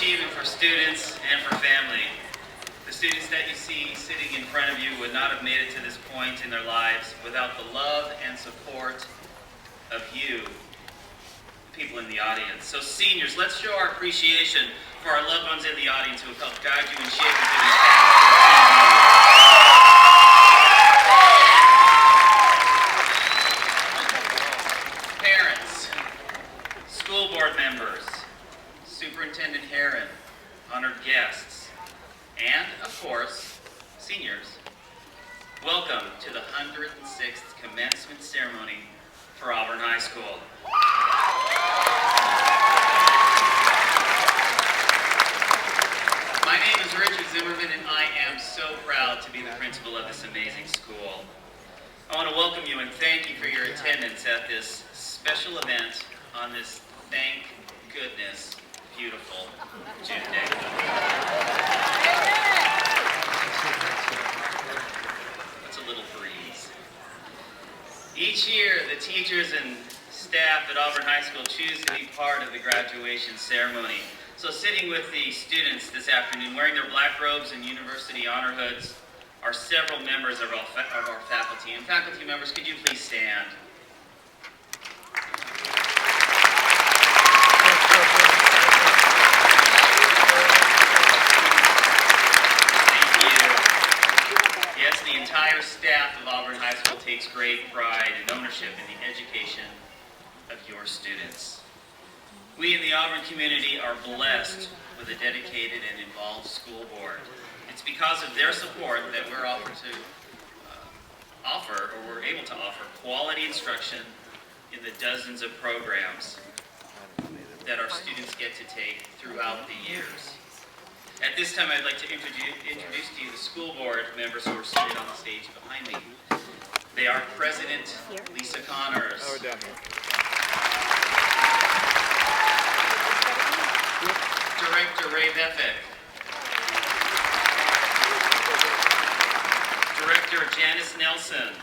achievement for students and for family. The students that you see sitting in front of you would not have made it to this point in their lives without the love and support of you, people in the audience. So seniors, let's show our appreciation for our loved ones in the audience who have helped guide you and shape you through these past 10 years. Parents, school board members, Superintendent Herron, honored guests, and, of course, seniors. Welcome to the 106th commencement ceremony for Auburn High School. My name is Richard Zimmerman, and I am so proud to be the principal of this amazing school. I want to welcome you and thank you for your attendance at this special event on this, thank goodness, beautiful June day. That's a little breeze. Each year, the teachers and staff at Auburn High School choose to be part of the graduation ceremony. So sitting with the students this afternoon, wearing their black robes and university honor hoods, are several members of our faculty. And faculty members, could you please stand? The entire staff of Auburn High School takes great pride and ownership in the education of your students. We in the Auburn community are blessed with a dedicated and involved school board. It's because of their support that we're able to offer quality instruction in the dozens of programs that our students get to take throughout the years. At this time, I'd like to introduce to you the school board members who are seated on the stage behind me. They are President Lisa Connors. Oh, down here. Director Ray Beffick. Director Janice Nelson.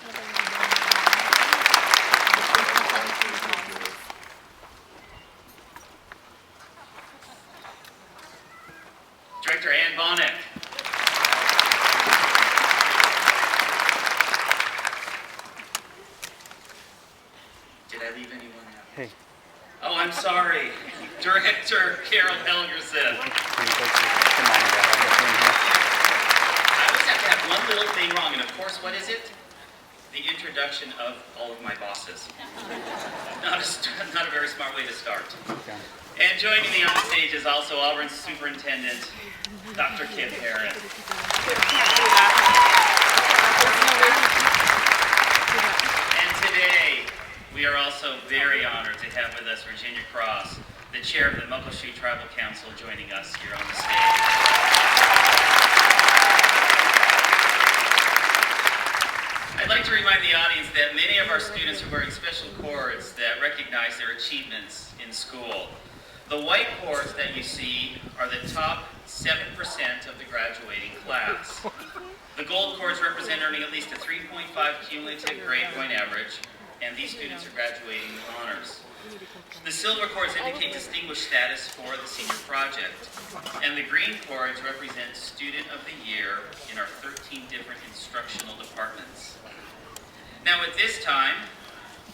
Director Ann Bonnick. Did I leave anyone out? Hey. Oh, I'm sorry. Director Carol Helgerson. I always have to have one little thing wrong, and of course, what is it? The introduction of all of my bosses. Not a very smart way to start. Okay. And joining me on the stage is also Auburn's Superintendent, Dr. Kip Herron. And today, we are also very honored to have with us Virginia Cross, the chair of the Muckleshoot Tribal Council, joining us here on the stage. I'd like to remind the audience that many of our students are wearing special cords that recognize their achievements in school. The white cords that you see are the top 7% of the graduating class. The gold cords represent earning at least a 3.5 cumulative grade point average, and these students are graduating with honors. The silver cords indicate distinguished status for the senior project, and the green cords represent Student of the Year in our 13 different instructional departments. Now at this time,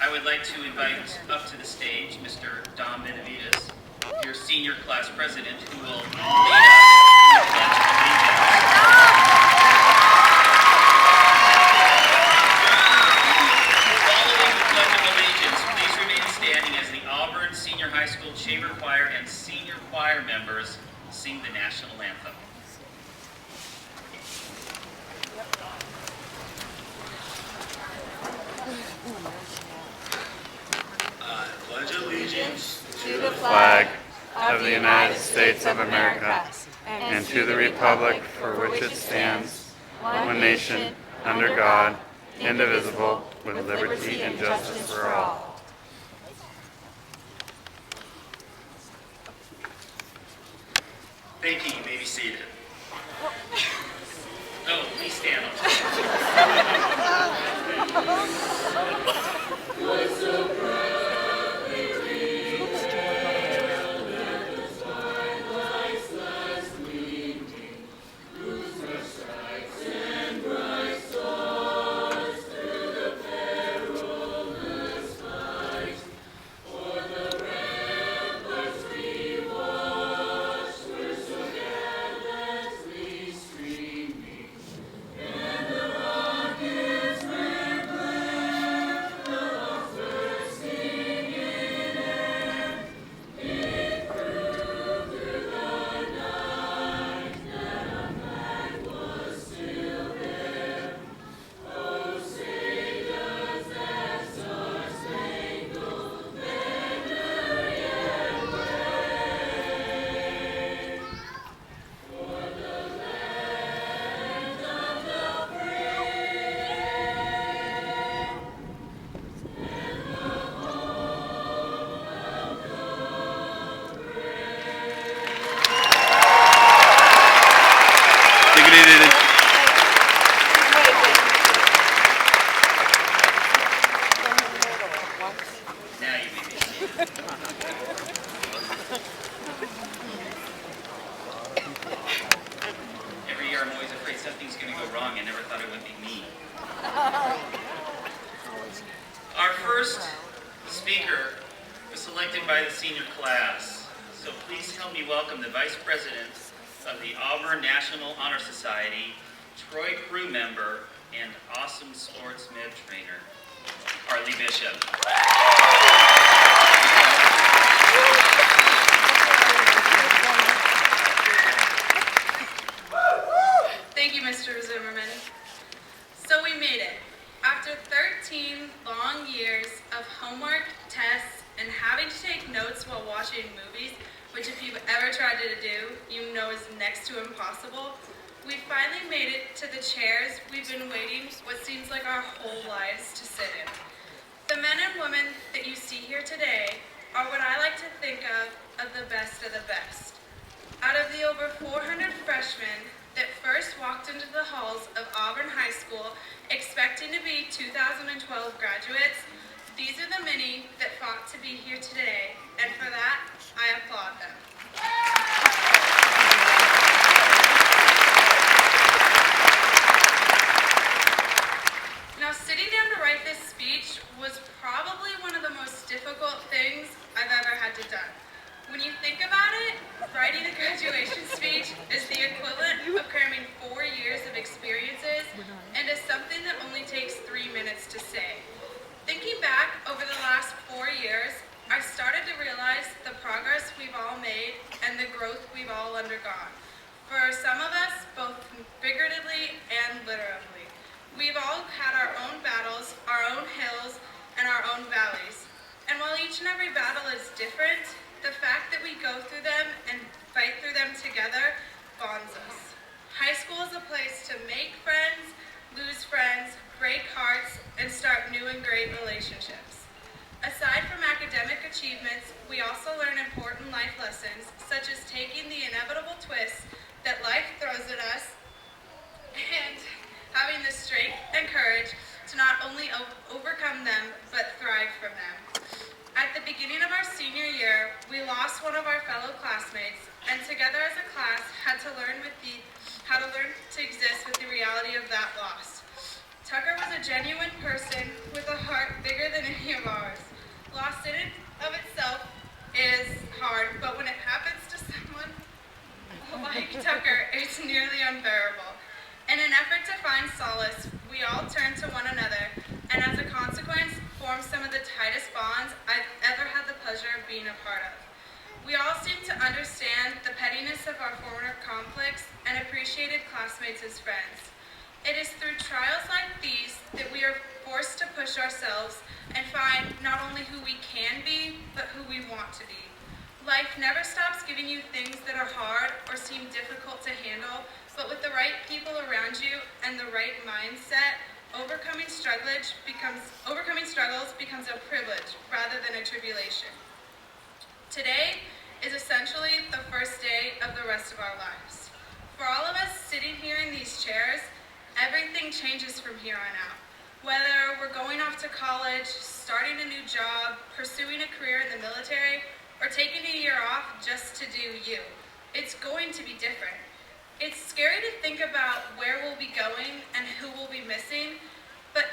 I would like to invite up to the stage Mr. Don Benavides, your senior class president, who will lead us in the Pledge of Allegiance. Following the Pledge of Allegiance, please remain standing as the Auburn Senior High School Chamber Choir and Senior Choir members sing the national anthem. I pledge allegiance to the flag of the United States of America and to the republic for which it stands, one nation, under God, indivisible, with liberty and justice for all. Thank you. You may be seated. Oh, please stand. please help me welcome the Vice President of the Auburn National Honor Society, Troy crew member, and awesome sportsman trainer, Harley Bishop. Thank you, Mr. Zimmerman. So we made it. After 13 long years of homework, tests, and having to take notes while watching movies, which if you've ever tried to do, you know is next to impossible, we finally made it to the chairs we've been waiting what seems like our whole lives to sit in. The men and women that you see here today are what I like to think of the best of the best. Out of the over 400 freshmen that first walked into the halls of Auburn High School expecting to be 2012 graduates, these are the many that fought to be here today, and for that, I applaud them. Now, sitting down to write this speech was probably one of the most difficult things I've ever had to do. When you think about it, writing a graduation speech is the equivalent of cramming 4 years of experiences into something that only takes 3 minutes to say. Thinking back over the last 4 years, I started to realize the progress we've all made and the growth we've all undergone. For some of us, both figuratively and literally. We've all had our own battles, our own hills, and our own valleys. And while each and every battle is different, the fact that we go through them and fight through them together bonds us. High school is a place to make friends, lose friends, break hearts, and start new and great relationships. Aside from academic achievements, we also learn important life lessons, such as taking the inevitable twists that life throws at us and having the strength and courage to not only overcome them, but thrive from them. At the beginning of our senior year, we lost one of our fellow classmates, and together as a class had to learn how to learn to exist with the reality of that loss. Tucker was a genuine person with a heart bigger than any of ours. Loss in and of itself is hard, but when it happens to someone like Tucker, it's nearly unbearable. In an effort to find solace, we all turned to one another, and as a consequence, formed some of the tightest bonds I've ever had the pleasure of being a part of. We all seemed to understand the pettiness of our former conflicts and appreciated classmates as friends. It is through trials like these that we are forced to push ourselves and find not only who we can be, but who we want to be. Life never stops giving you things that are hard or seem difficult to handle, but with the right people around you and the right mindset, overcoming struggles becomes a privilege rather than a tribulation. Today is essentially the first day of the rest of our lives. For all of us sitting here in these chairs, everything changes from here on out. Whether we're going off to college, starting a new job, pursuing a career in the military, or taking a year off just to do you, it's going to be different. It's scary to think about where we'll be going and who we'll be missing, but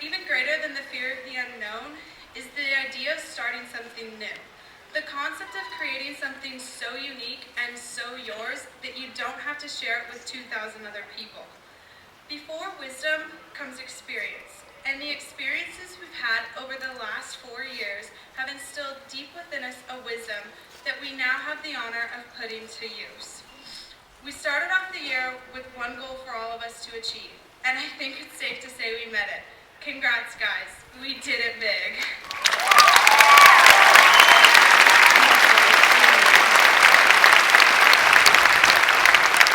even greater than the fear of the unknown is the idea of starting something new. The concept of creating something so unique and so yours that you don't have to share it with 2,000 other people. Before wisdom comes experience, and the experiences we've had over the last 4 years have instilled deep within us a wisdom that we now have the honor of putting to use. We started off the year with one goal for all of us to achieve, and I think it's safe to say we met it. Congrats, guys. We did it big.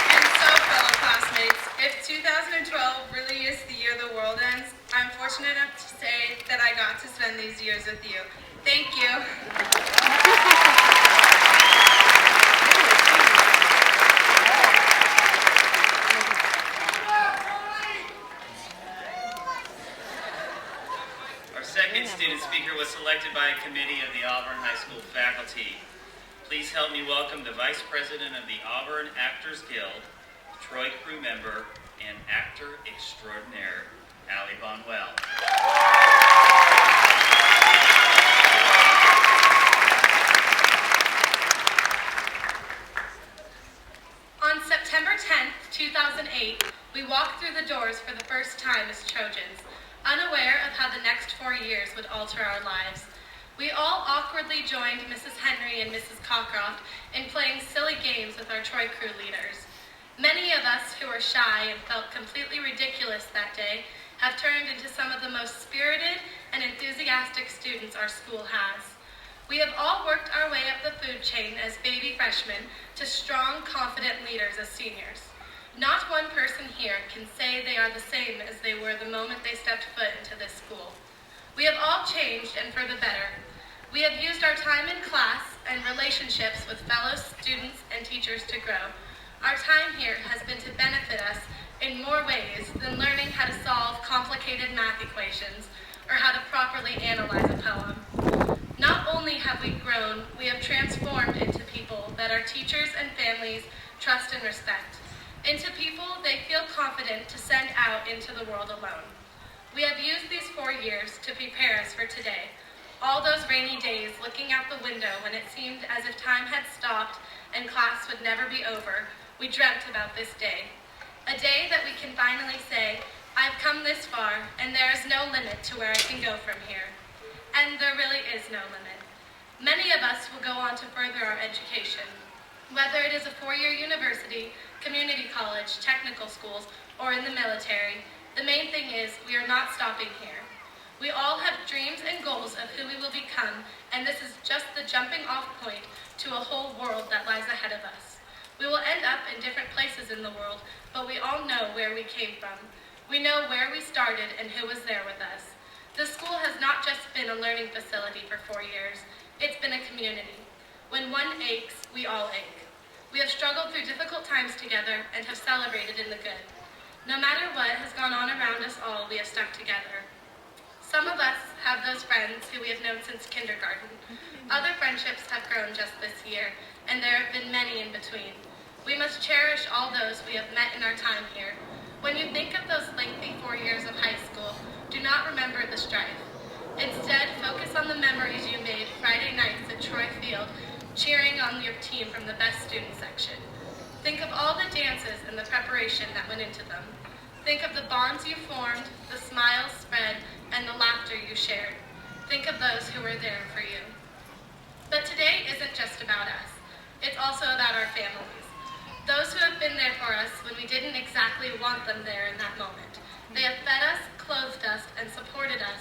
And so, fellow classmates, if 2012 really is the year the world ends, I'm fortunate enough to say that I got to spend these years with you. Thank you. Our second student speaker was selected by a committee of the Auburn High School faculty. Please help me welcome the Vice President of the Auburn Actors Guild, Troy crew member, and actor extraordinaire, Allie Bonwell. 2008, we walked through the doors for the first time as Trojans, unaware of how the next 4 years would alter our lives. We all awkwardly joined Mrs. Henry and Mrs. Cockcroft in playing silly games with our Troy crew leaders. Many of us who were shy and felt completely ridiculous that day have turned into some of the most spirited and enthusiastic students our school has. We have all worked our way up the food chain as baby freshmen to strong, confident leaders as seniors. Not one person here can say they are the same as they were the moment they stepped foot into this school. We have all changed, and for the better. We have used our time in class and relationships with fellow students and teachers to grow. Our time here has been to benefit us in more ways than learning how to solve complicated math equations or how to properly analyze a poem. Not only have we grown, we have transformed into people that our teachers and families trust and respect, into people they feel confident to send out into the world alone. We have used these 4 years to prepare us for today. All those rainy days looking out the window when it seemed as if time had stopped and class would never be over, we dreamt about this day. A day that we can finally say, I've come this far, and there is no limit to where I can go from here. And there really is no limit. Many of us will go on to further our education, whether it is a 4-year university, community college, technical schools, or in the military. The main thing is we are not stopping here. We all have dreams and goals of who we will become, and this is just the jumping off point to a whole world that lies ahead of us. We will end up in different places in the world, but we all know where we came from. We know where we started and who was there with us. The school has not just been a learning facility for 4 years, it's been a community. When one aches, we all ache. We have struggled through difficult times together and have celebrated in the good. No matter what has gone on around us all, we have stuck together. Some of us have those friends who we have known since kindergarten. Other friendships have grown just this year, and there have been many in between. We must cherish all those we have met in our time here. When you think of those lengthy 4 years of high school, do not remember the strife. Instead, focus on the memories you made Friday nights at Troy Field, cheering on your team from the best student section. Think of all the dances and the preparation that went into them. Think of the bonds you formed, the smiles spread, and the laughter you shared. Think of those who were there for you. But today isn't just about us. It's also about our families. Those who have been there for us when we didn't exactly want them there in that moment. They have fed us, clothed us, and supported us.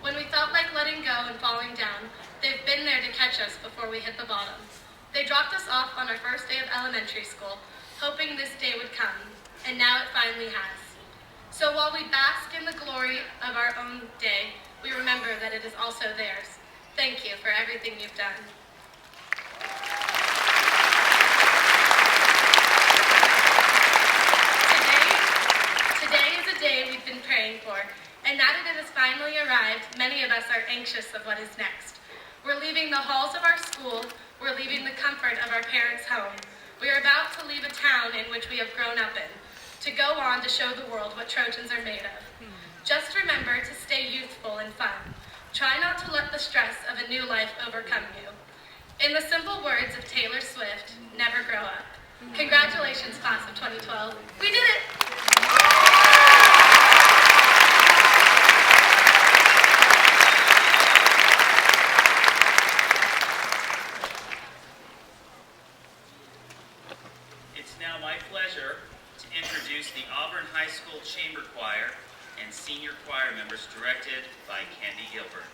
When we felt like letting go and falling down, they've been there to catch us before we hit the bottom. They dropped us off on our first day of elementary school, hoping this day would come, and now it finally has. So while we bask in the glory of our own day, we remember that it is also theirs. Thank you for everything you've done. Today is a day we've been praying for, and now that it has finally arrived, many of us are anxious of what is next. We're leaving the halls of our school, we're leaving the comfort of our parents' home. We are about to leave a town in which we have grown up in, to go on to show the world what Trojans are made of. Just remember to stay youthful and fun. Try not to let the stress of a new life overcome you. In the simple words of Taylor Swift, never grow up. Congratulations, class of 2012. We did it! It's now my pleasure to introduce the Auburn High School Chamber Choir and senior choir members directed by Candy Gilbert.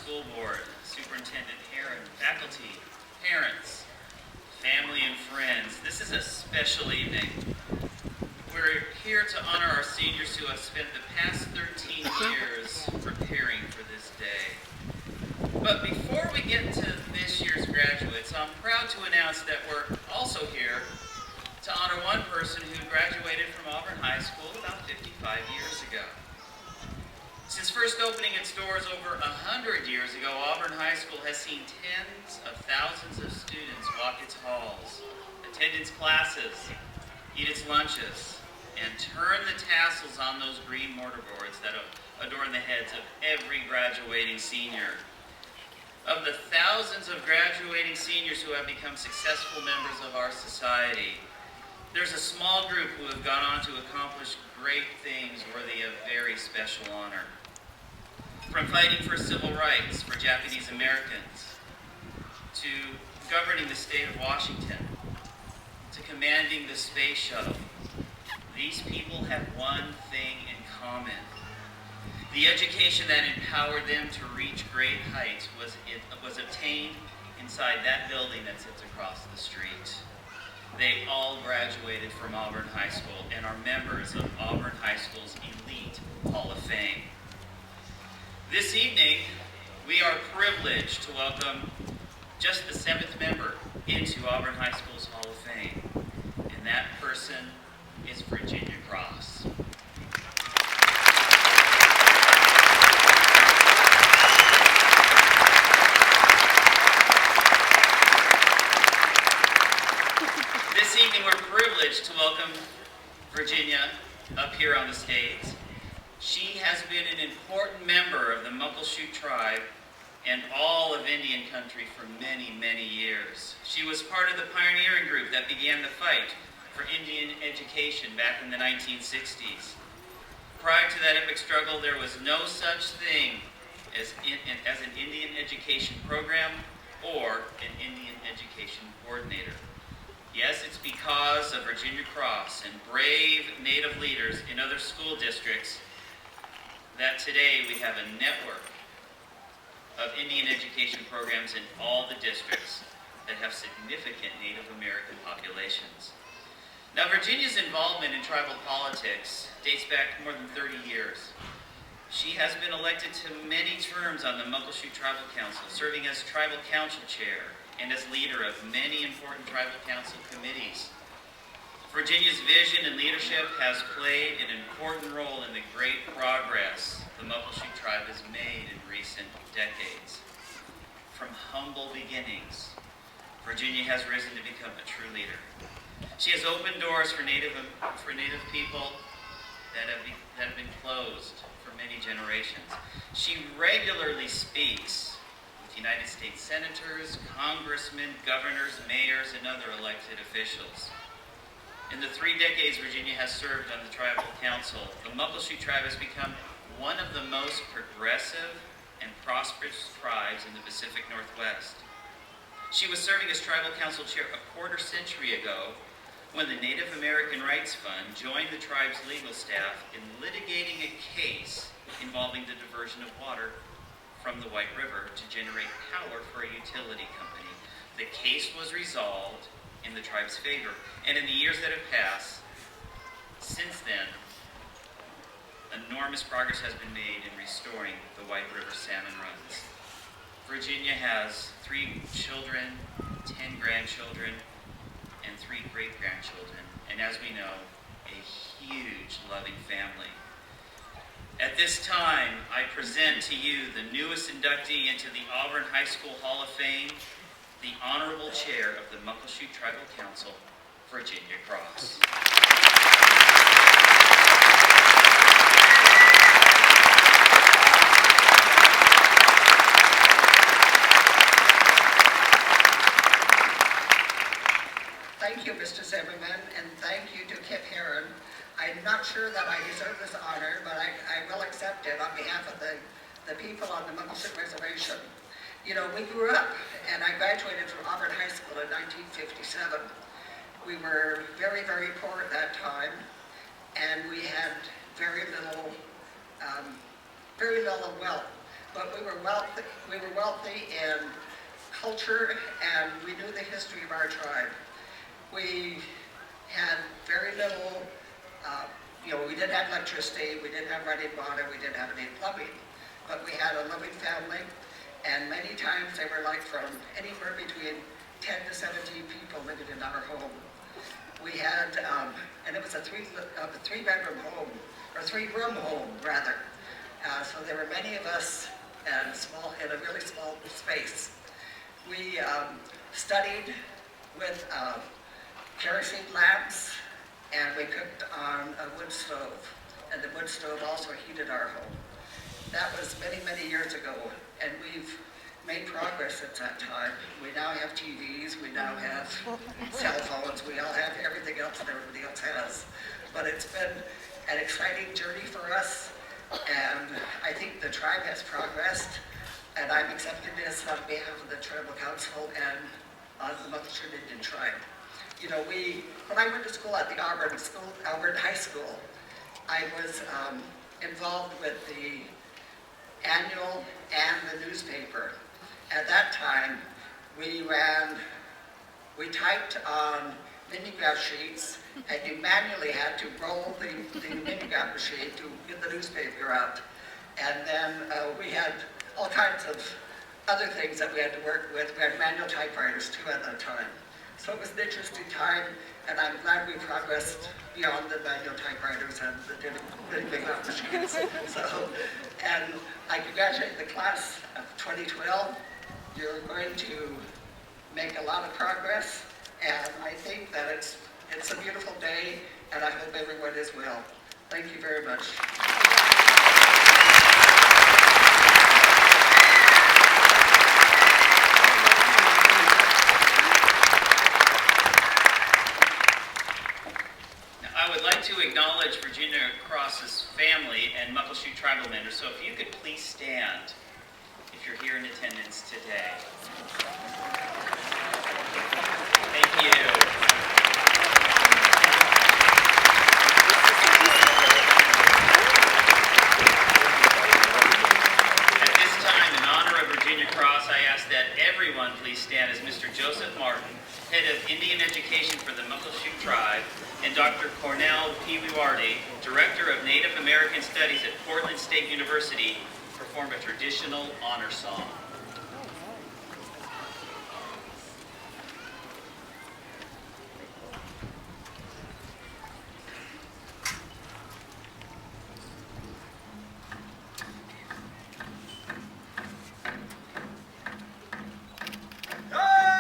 school board, Superintendent Heron, faculty, parents, family, and friends, this is a special evening. We're here to honor our seniors who have spent the past 13 years preparing for this day. But before we get to this year's graduates, I'm proud to announce that we're also here to honor one person who graduated from Auburn High School about 55 years ago. Since first opening its doors over 100 years ago, Auburn High School has seen tens of thousands of students walk its halls, attend its classes, eat its lunches, and turn the tassels on those green mortar boards that adorn the heads of every graduating senior. Of the thousands of graduating seniors who have become successful members of our society, there's a small group who have gone on to accomplish great things worthy of very special honor. From fighting for civil rights for Japanese Americans, to governing the state of Washington, to commanding the space shuttle, these people have one thing in common. The education that empowered them to reach great heights was obtained inside that building that sits across the street. They all graduated from Auburn High School and are members of Auburn High School's elite Hall of Fame. This evening, we are privileged to welcome just the 7th member into Auburn High School's Hall of Fame, and that person is Virginia Cross. This evening, we're privileged to welcome Virginia up here on the stage. She has been an important member of the Muckleshoot tribe and all of Indian country for many, many years. She was part of the pioneering group that began the fight for Indian education back in the 1960s. Prior to that epic struggle, there was no such thing as an Indian education program or an Indian education coordinator. Yes, it's because of Virginia Cross and brave Native leaders in other school districts that today we have a network of Indian education programs in all the districts that have significant Native American populations. Now, Virginia's involvement in tribal politics dates back more than 30 years. She has been elected to many terms on the Muckleshoot Tribal Council, serving as Tribal Council Chair and as leader of many important Tribal Council committees. Virginia's vision and leadership has played an important role in the great progress the Muckleshoot tribe has made in recent decades. From humble beginnings, Virginia has risen to become a true leader. She has opened doors for Native people that have been closed for many generations. She regularly speaks with United States senators, congressmen, governors, mayors, and other elected officials. In the 3 decades Virginia has served on the Tribal Council, the Muckleshoot tribe has become one of the most progressive and prosperous tribes in the Pacific Northwest. She was serving as Tribal Council Chair a quarter century ago when the Native American Rights Fund joined the tribe's legal staff in litigating a case involving the diversion of water from the White River to generate power for a utility company. The case was resolved in the tribe's favor, and in the years that have passed, since then, enormous progress has been made in restoring the White River salmon runs. Virginia has 3 children, 10 grandchildren, and 3 great-grandchildren, and as we know, a huge loving family. At this time, I present to you the newest inductee into the Auburn High School Hall of Fame, the Honorable Chair of the Muckleshoot Tribal Council, Virginia Cross. Thank you, Mr. Zimmerman, and thank you to Kip Heron. I'm not sure that I deserve this honor, but I will accept it on behalf of the people on the Muckleshoot Reservation. You know, we grew up, and I graduated from Auburn High School in 1957. We were very, very poor at that time, and we had very little wealth. but we were wealthy in culture, and we knew the history of our tribe. We had very little, we didn't have electricity, we didn't have running water, we didn't have any plumbing, but we had a loving family, and many times they were like from anywhere between 10 to 17 people living in our home. We had, and it was a three-bedroom home, or three-room home, rather. So there were many of us in a really small space. We studied with kerosene lamps, and we cooked on a wood stove, and the wood stove also heated our home. That was many, many years ago, and we've made progress at that time. We now have TVs, we now have cell phones, we all have everything else that everybody else has. But it's been an exciting journey for us, and I think the tribe has progressed, and I'm accepting this on behalf of the Tribal Council and on the Muckleshoot Indian Tribe. You know, when I went to school at the Auburn High School, I was involved with the annual and the newspaper. At that time, we typed on mimeograph sheets, and you manually had to roll the mimeograph machine to get the newspaper out. And then we had all kinds of other things that we had to work with. We had manual typewriters too at that time. So it was an interesting time, and I'm glad we progressed beyond the manual typewriters and the mimeograph machines. And I congratulate the class of 2012. You're going to make a lot of progress, and I think that it's a beautiful day, and I hope everyone is well. Thank you very much. Now, I would like to acknowledge Virginia Cross's family and Muckleshoot tribal members, so if you could please stand if you're here in attendance today. Thank you. At this time, in honor of Virginia Cross, I ask that everyone please stand as Mr. Joseph Martin, Head of Indian Education for the Muckleshoot Tribe, and Dr. Cornell P. Wiwardi, Director of Native American Studies at Portland State University, perform a traditional honor song. Yeah.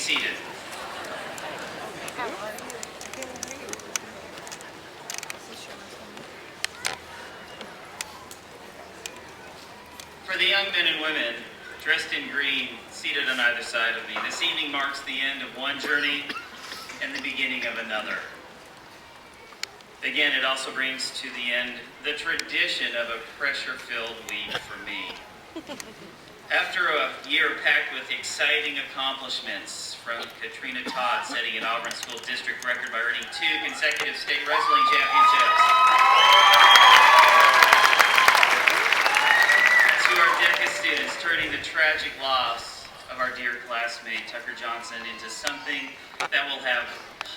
seated. For the young men and women dressed in green, seated on either side of me, this evening marks the end of one journey and the beginning of another. Again, it also brings to the end the tradition of a pressure-filled week for me. After a year packed with exciting accomplishments, from Katrina Todd setting an Auburn School District record by earning 2 consecutive state wrestling championships, to our DECA students turning the tragic loss of our dear classmate Tucker Johnson into something that will have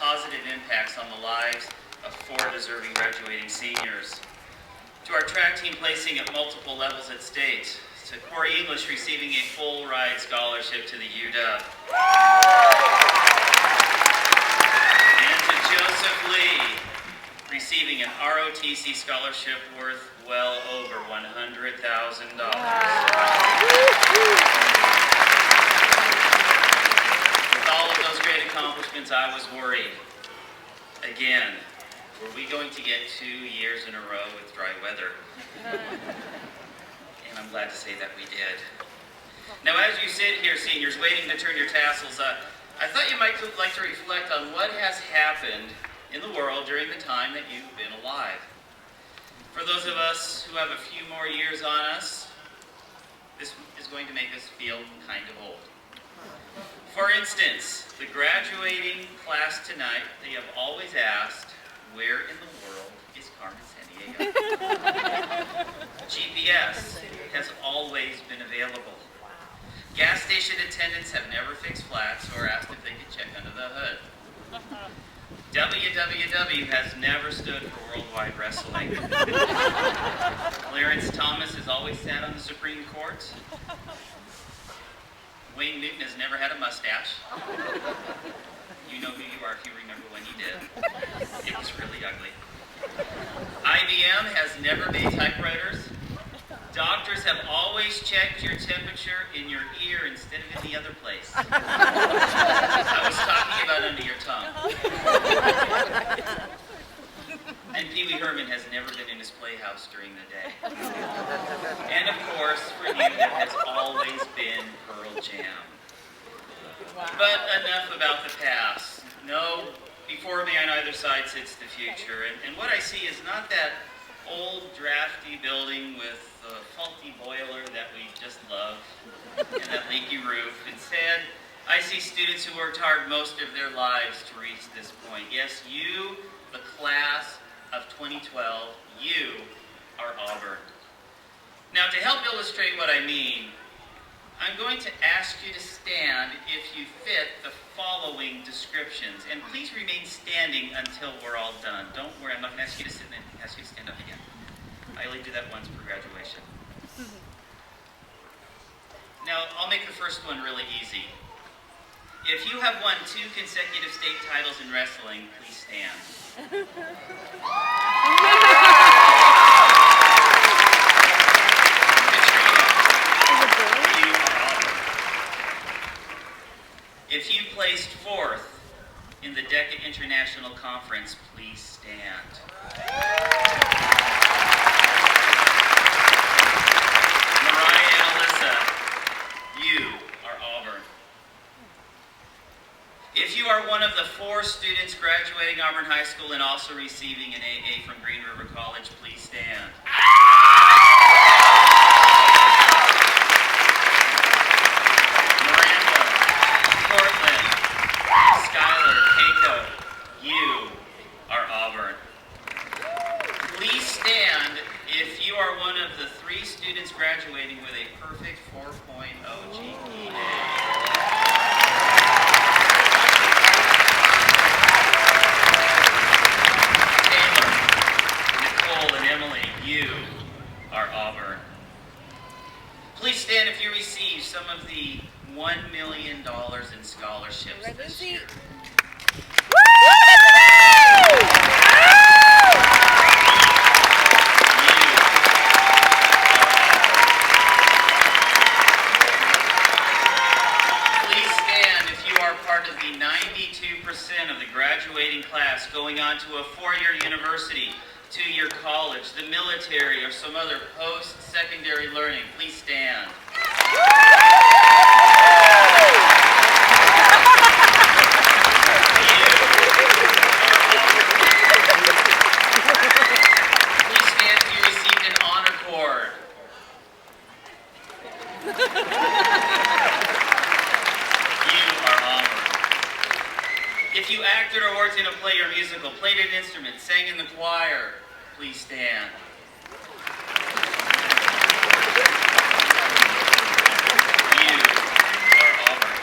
positive impacts on the lives of 4 deserving graduating seniors. To our track team placing at multiple levels at state, to Corey English receiving a full ride scholarship to the UW, and to Joseph Lee receiving an ROTC scholarship worth well over $100,000. With all of those great accomplishments, I was worried. Again, were we going to get 2 years in a row with dry weather? And I'm glad to say that we did. Now, as you sit here, seniors, waiting to turn your tassels up, I thought you might like to reflect on what has happened in the world during the time that you've been alive. For those of us who have a few more years on us, this is going to make us feel kind of old. For instance, the graduating class tonight, they have always asked, where in the world is Carmen Sandiego? GPS has always been available. Gas station attendants have never fixed flats or asked if they could check under the hood. WWW has never stood for Worldwide Wrestling. Clarence Thomas has always sat on the Supreme Court. Wayne Newton has never had a mustache. You know who you are if you remember when you did. It was really ugly. IBM has never made typewriters. Doctors have always checked your temperature in your ear instead of in the other place. I was talking about under your tongue. And Pee Wee Herman has never been in his playhouse during the day. And of course, for you, there has always been Pearl Jam. But enough about the past. No, before me on either side sits the future. And what I see is not that old, drafty building with the faulty boiler that we just love and that leaky roof. Instead, I see students who worked hard most of their lives to reach this point. Yes, you, the class of 2012, you are Auburn. Now, to help illustrate what I mean, I'm going to ask you to stand if you fit the following descriptions. And please remain standing until we're all done. Don't worry, I'm not going to ask you to sit and ask you to stand up again. I only do that once per graduation. Now, I'll make the first one really easy. If you have won 2 consecutive state titles in wrestling, please stand. If you placed 4th in the DECA International Conference, please stand. Mariah and Alyssa, you are Auburn. If you are one of the 4 students graduating Auburn High School and also receiving an AA from Green River College, please stand. You are Auburn. Please stand if you are one of the 3 students graduating with a perfect 4.0 GPA. Taylor, Nicole, and Emily, you are Auburn. Please stand if you receive some of the $1 million in scholarships this year. Part graduating class going on to a four-year university, two-year college, the military, or some other post-secondary learning, please stand. Please stand if you received an honor cord. You are honored. If you acted or worked in a play or musical, played an instrument, sang in the choir, please stand. You are honored.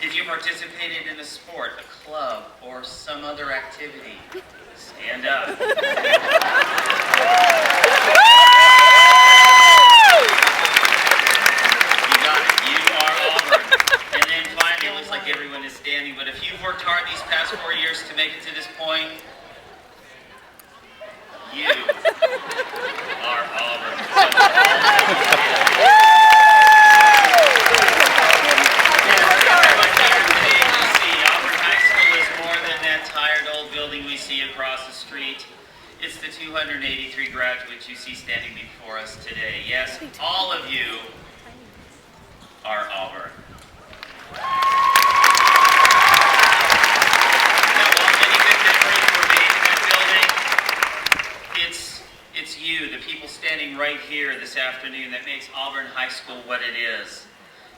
If you participated in a sport, a club, or some other activity, stand up. Everyone is standing, but if you've worked hard these past 4 years to make it to this point, you are Auburn. Everyone here today, you see, Auburn High School is more than that tired old building we see across the street. It's the 283 graduates you see standing before us today. Yes, all of you are Auburn. It's you, the people standing right here this afternoon, that makes Auburn High School what it is.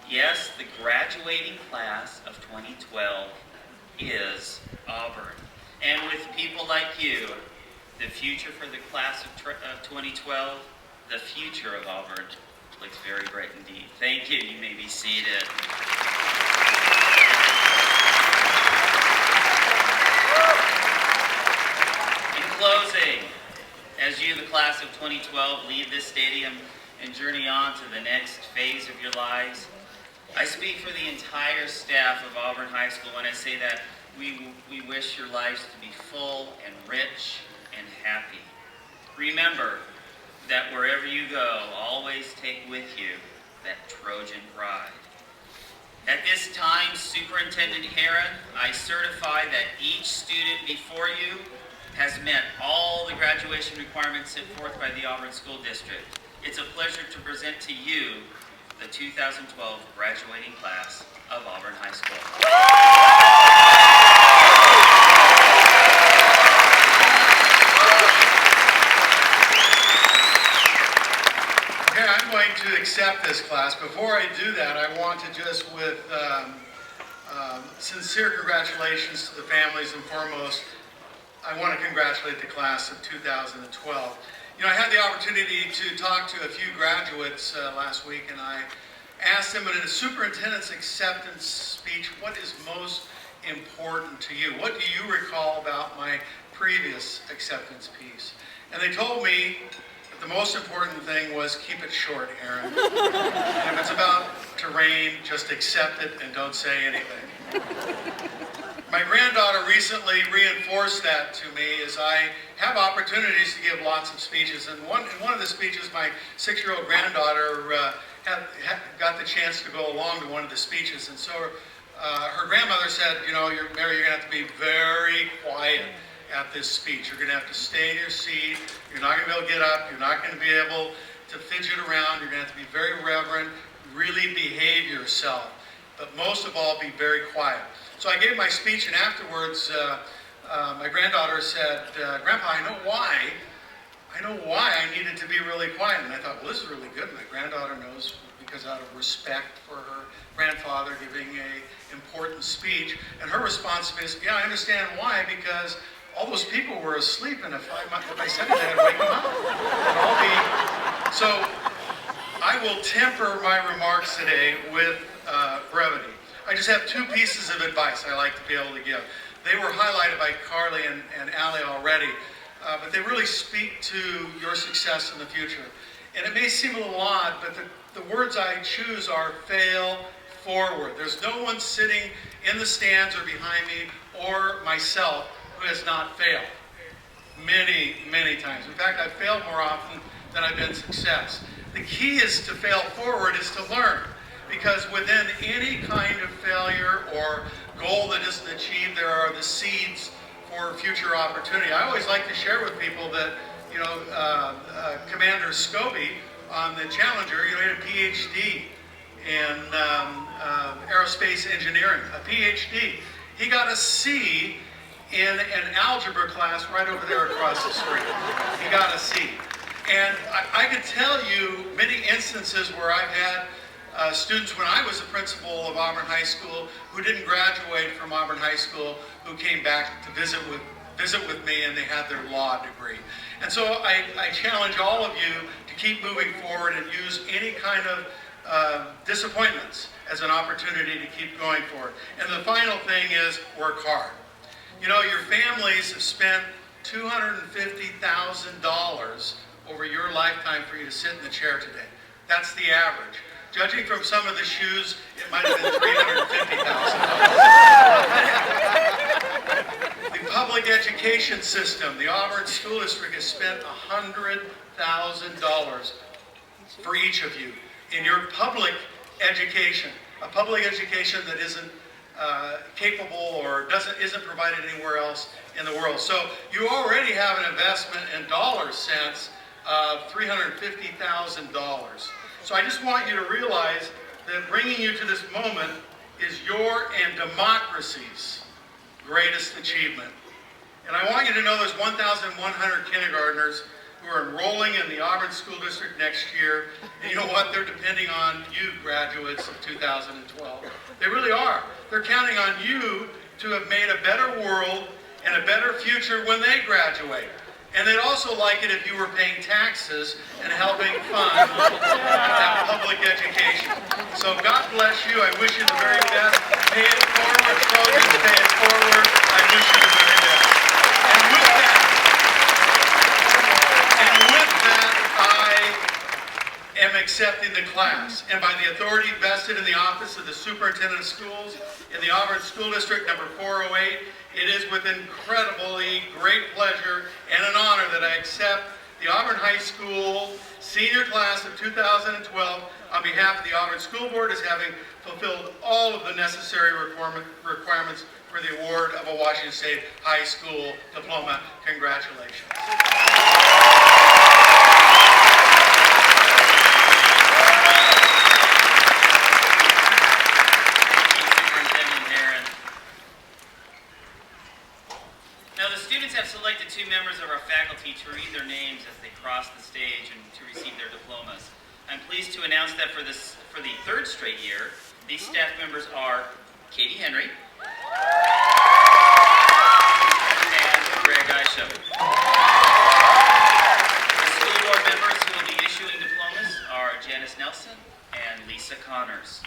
Yes, the graduating class of 2012 is Auburn. And with people like you, the future for the class of 2012, the future of Auburn, looks very bright indeed. Thank you. You may be seated. In closing, as you, the class of 2012, leave this stadium and journey on to the next phase of your lives, I speak for the entire staff of Auburn High School when I say that we wish your lives to be full and rich and happy. Remember that wherever you go, always take with you that Trojan pride. At this time, Superintendent Heron, I certify that each student before you has met all the graduation requirements set forth by the Auburn School District. It's a pleasure to present to you the 2012 graduating class of Auburn High School. Okay, I'm going to accept this class. Before I do that, I want to just, with sincere congratulations to the families, and foremost, I want to congratulate the class of 2012. You know, I had the opportunity to talk to a few graduates last week, and I asked them in a superintendent's acceptance speech, what is most important to you? What do you recall about my previous acceptance piece? And they told me that the most important thing was keep it short, Aaron. And if it's about to rain, just accept it and don't say anything. My granddaughter recently reinforced that to me as I have opportunities to give lots of speeches. And in one of the speeches, my 6-year-old granddaughter got the chance to go along to one of the speeches. And so her grandmother said, you know, Mary, you're going to have to be very quiet at this speech. You're going to have to stay in your seat. You're not going to be able to get up. You're not going to be able to fidget around. You're going to have to be very reverent, really behave yourself. But most of all, be very quiet. So I gave my speech, and afterwards, my granddaughter said, Grandpa, I know why I needed to be really quiet. And I thought, well, this is really good. My granddaughter knows, because out of respect for her grandfather giving an important speech. And her response is, yeah, I understand why, because all those people were asleep, and if I said it, I'd wake them up. So I will temper my remarks today with brevity. I just have 2 pieces of advice I like to be able to give. They were highlighted by Carly and Allie already, but they really speak to your success in the future. And it may seem a little odd, but the words I choose are fail forward. There's no one sitting in the stands or behind me or myself who has not failed. Many, many times. In fact, I've failed more often than I've been success. The key is to fail forward is to learn. because within any kind of failure or goal that isn't achieved, there are the seeds for future opportunity. I always like to share with people that, Commander Scobie on the Challenger, he had a PhD in aerospace engineering, a PhD. He got a C in an algebra class right over there across the street. He got a C. And I could tell you many instances where I've had students when I was the principal of Auburn High School who didn't graduate from Auburn High School who came back to visit with me, and they had their law degree. And so I challenge all of you to keep moving forward and use any kind of disappointments as an opportunity to keep going forward. And the final thing is work hard. Your families have spent $250,000 over your lifetime for you to sit in the chair today. That's the average. Judging from some of the shoes, it might have been $350,000. The public education system, the Auburn School District has spent $100,000 for each of you in your public education, a public education that isn't capable or isn't provided anywhere else in the world. So you already have an investment in dollar sense of $350,000. So I just want you to realize that bringing you to this moment is your and democracy's greatest achievement. And I want you to know there's 1,100 kindergartners who are enrolling in the Auburn School District next year. And you know what? They're depending on you, graduates of 2012. They really are. They're counting on you to have made a better world and a better future when they graduate. And they'd also like it if you were paying taxes and helping fund that public education. So God bless you. I wish you the very best. Pay it forward, folks. Pay it forward. I wish you the very best. And with that, I am accepting the class. And by the authority vested in the office of the Superintendent of Schools in the Auburn School District, number 408, it is with incredibly great pleasure and an honor that I accept the Auburn High School senior class of 2012 on behalf of the Auburn School Board as having fulfilled all of the necessary requirements for the award of a Washington State High School diploma. Congratulations. Have selected 2 members of our faculty to read their names as they cross the stage and to receive their diplomas. I'm pleased to announce that for the 3rd straight year, these staff members are Katie Henry and Greg Isham. The school board members who will be issuing diplomas are Janice Nelson and Lisa Connors.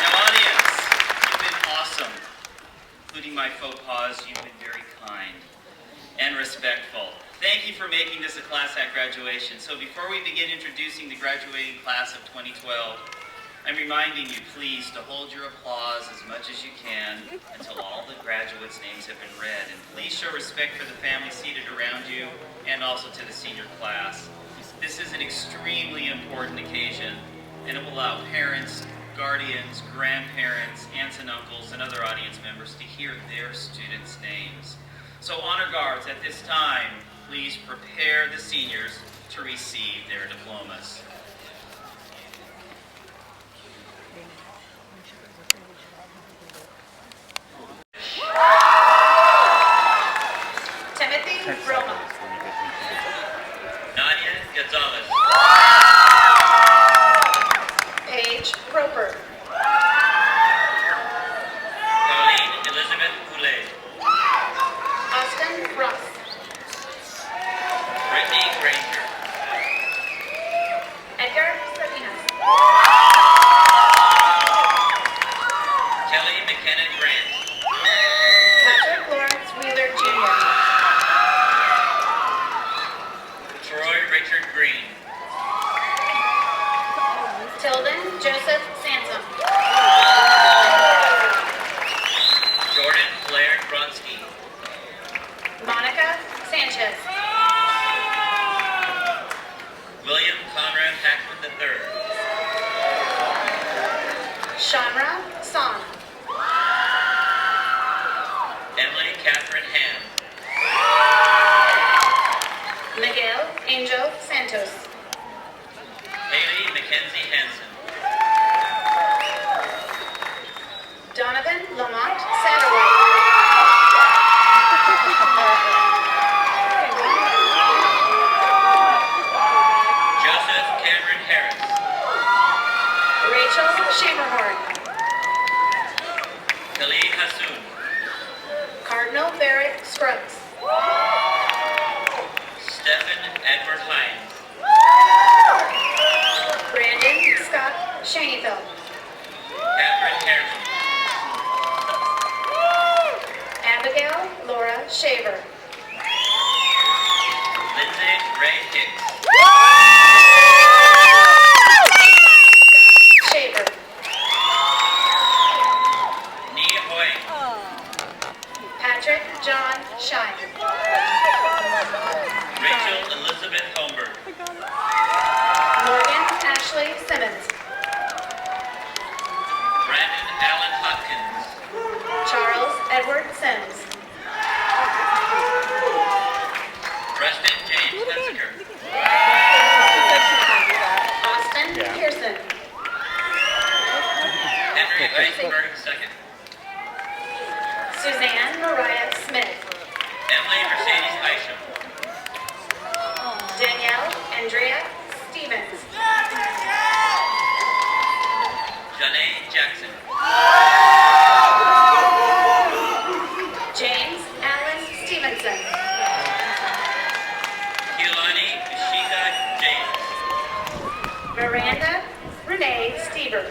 Now, audience, you've been awesome. Including my faux pas, you've been very kind and respectful. Thank you for making this a class at graduation. So before we begin introducing the graduating class of 2012, I'm reminding you please to hold your applause as much as you can until all the graduates' names have been read. And please show respect for the family seated around you and also to the senior class. This is an extremely important occasion, and it will allow parents, guardians, grandparents, aunts and uncles, and other audience members to hear their students' names. So honor guards, at this time, please prepare the seniors to receive their diplomas. Timothy Roma. Nadia Gonzalez. Paige Roper. Colleen Elizabeth Goulet. Austin Ross. Brittany Granger. Edgar Salinas. Kelly McKenna Grant. Patrick Lawrence Wheeler Jr. Troy Richard Green. Tilden Joseph Sansom. Jordan Blair Shamra Son. Emily Catherine Ham. Miguel Angel Santos. Haley Mackenzie Hansen. Donovan Lamont Satterwhite. Joseph Cameron Harris. Rachel Shamerhorn. Khalid Hassoun. Cardinal Barrett Scruggs. Stephen Edward Hines. Brandon Scott Shaneyfeld. Catherine Harrison. Abigail Laura Shaver. Lindsay Ray Hicks. Shaver. Nia Hoy. Patrick John Shine. Rachel Elizabeth Holmberg. Morgan Ashley Simmons. Brandon Allen Hopkins. Charles Edward Sims. Preston James Hunsaker. Austin Pearson. Henry Isenberg II. Suzanne Mariah Smith. Emily Mercedes Isham. Danielle Andrea Stevens. Janae Jackson. James Allen Stevenson. Keolani Ishika James. Miranda Renee Stever.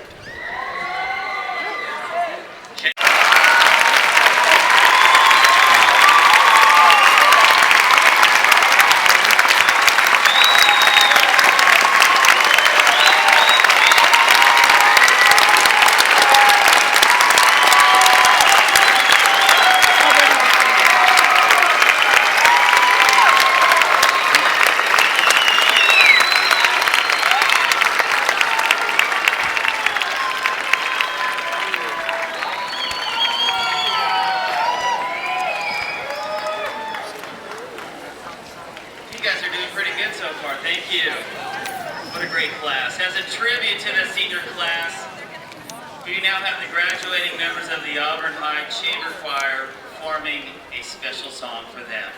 You guys are doing pretty good so far. Thank you. What a great class. As a tribute to the senior class, we now have the graduating members of the Auburn High Chamber Choir performing a special song for them.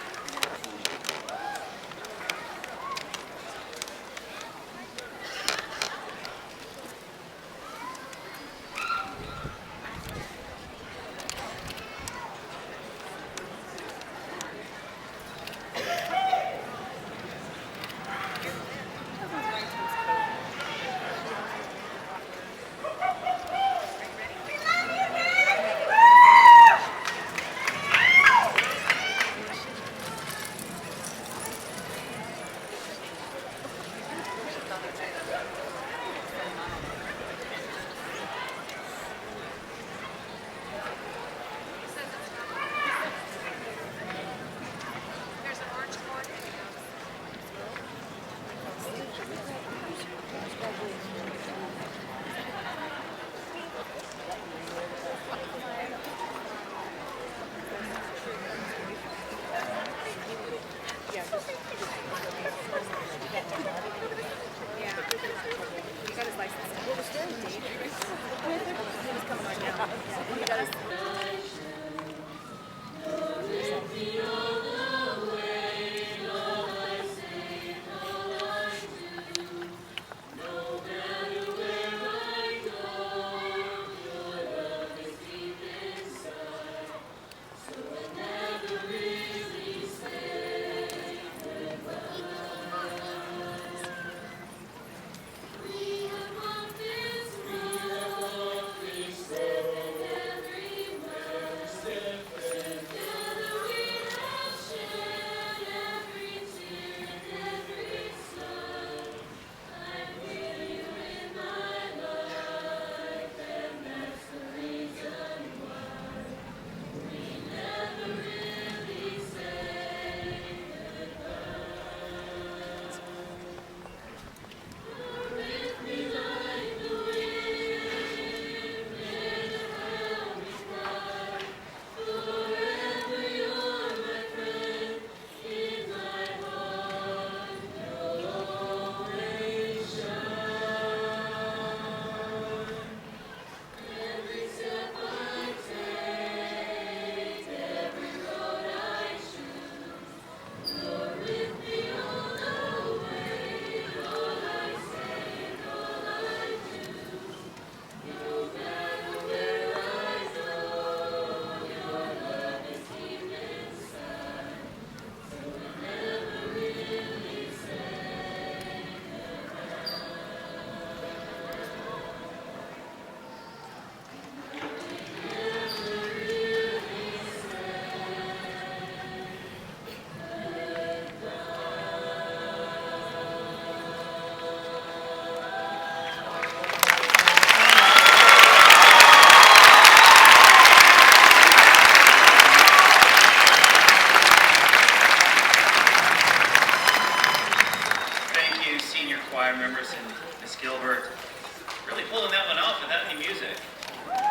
music.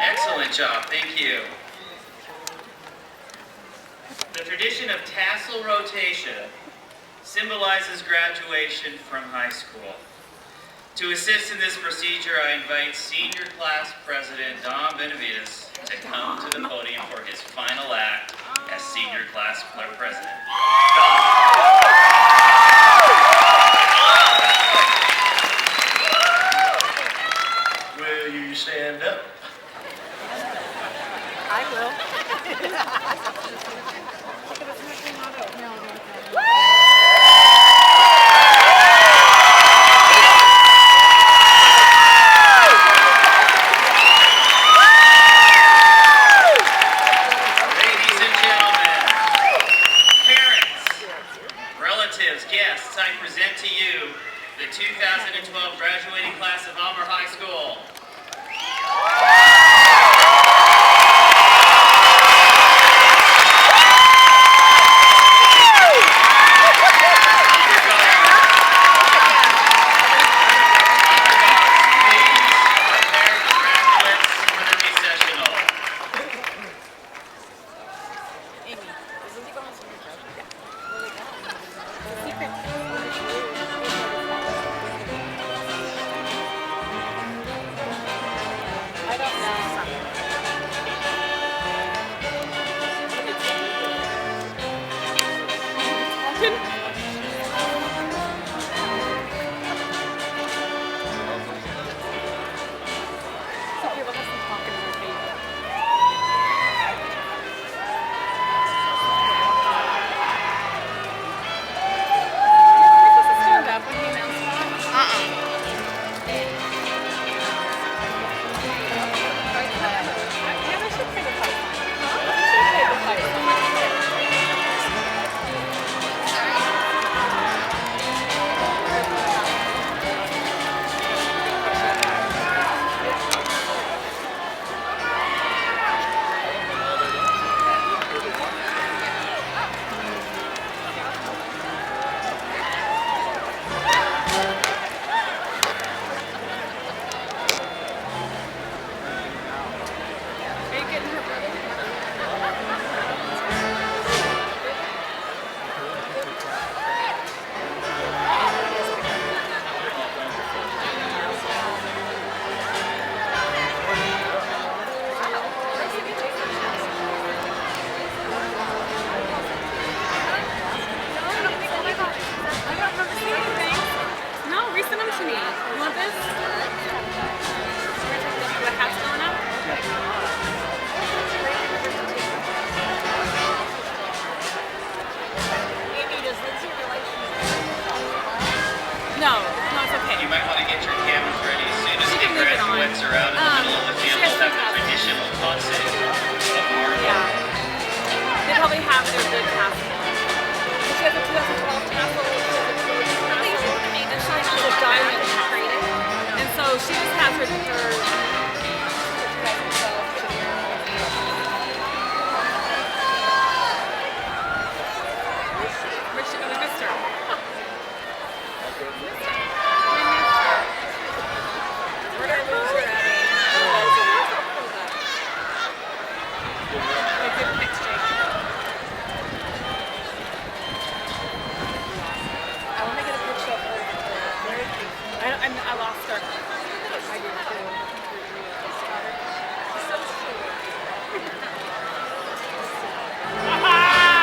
Excellent job, thank you. The tradition of tassel rotation symbolizes graduation from high school. To assist in this procedure, I invite Senior Class President Don Benavides to come to the podium for his final act as Senior Class President. Don. Will you stand up? I will. Ladies and gentlemen, parents, relatives, guests, I present to you the 2012 graduating class of Almer High School. You might want to get your cameras ready as soon as the graduates are out in the middle of the field. We'll have the traditional concert of Marvel. They probably have their good tassel. She has a 2012 tassel. And she has a diamond braided. And so she just has her 2012. We missed her. Where did I lose her at? I didn't exchange. I want to get a picture of her. Where is she? I lost her. I did too. She's so sweet. Ha ha ha!